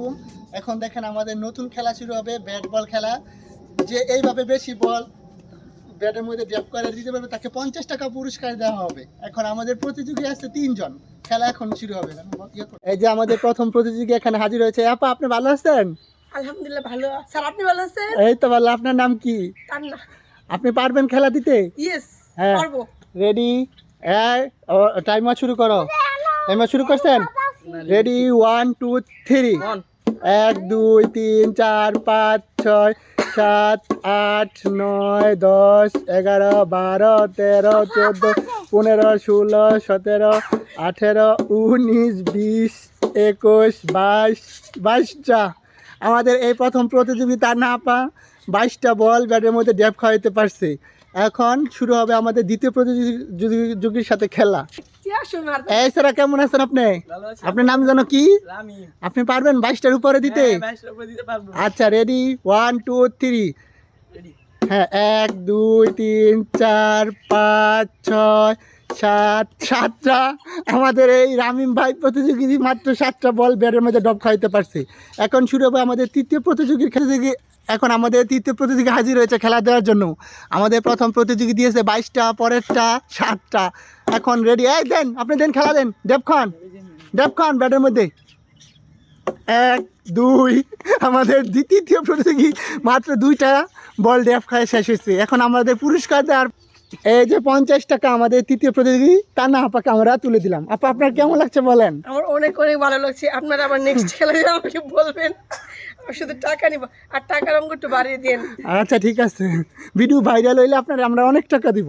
আলাইকুম। এখন দেখেন আমাদের নতুন খেলা শুরু হবে, ব্যাট বল খেলা। যে এইভাবে বেশি বল ব্যাটের মধ্যে ড্যাপ করে দিতে পারবে তাকে 50 টাকা পুরস্কার দেওয়া হবে। এখন আমাদের প্রতিযোগী আছে 3 জন। খেলা এখন শুরু হবে। এই যে আমাদের প্রথম প্রতিযোগী এখানে হাজির হয়েছে। আপা, আপনি ভালো আছেন? আলহামদুলিল্লাহ ভালো। স্যার আপনি ভালো আছেন? এই তো ভালো। আপনার নাম কি? তান্না। আপনি পারবেন খেলা দিতে? ইয়েস, হ্যাঁ, পারবো। রেডি? টাইমার শুরু করো। টাইমার শুরু করছেন? রেডি, 1 2 3। 1 2 3 4 5 6 7 8 9 10 11 12 13 14 15 16 17 18 19 20 21 22 22টা। আমাদের এই প্রথম প্রতিযোগিতা না পা 22টা বল ব্যাটের মধ্যে ড্যাপ খাওয়াইতে পারছে। এখন শুরু হবে আমাদের দ্বিতীয় প্রতিযোগীর সাথে খেলা। এই স্যার, কেমন আছেন আপনি? আপনার নাম জানো কি? আপনি পারবেন 22টার উপরে দিতে? আচ্ছা, রেডি, 1 2 3। হ্যাঁ, 1 2 3 4 5 6 7 7টা। আমাদের এই রামিম ভাই প্রতিযোগী মাত্র 7টা বল ব্যাটের মধ্যে ডব খাইতে পারছে। এখন শুরু হবে আমাদের তৃতীয় প্রতিযোগীর খেলা। এখন আমাদের তৃতীয় প্রতিযোগী হাজির হয়েছে খেলা দেওয়ার জন্য। আমাদের প্রথম প্রতিযোগী দিয়েছে 22টা, পরেরটা 7টা। এখন রেডি? এই দেন, আপনি দেন, খেলা দেন। ডেপ খান ব্যাটের মধ্যে। 1 2। আমাদের তৃতীয় প্রতিযোগী মাত্র 2টা বল ডেপ খায় শেষ হয়েছে। এখন আমাদের পুরস্কার দেওয়ার এই যে 50 টাকা আমাদের তৃতীয় প্রতিযোগী তান্না আপাকে আমরা তুলে দিলাম। আপা, আপনার কেমন লাগছে বলেন? আমার অনেক অনেক ভালো লাগছে। আপনারা আবার নেক্সট খেলা আমাকে বলবেন। আমি শুধু টাকা নিব, আর টাকার অঙ্ক একটু বাড়িয়ে দেন। আচ্ছা, ঠিক আছে। ভিডিও ভাইরাল হইলে আপনারা আমরা অনেক টাকা দিব।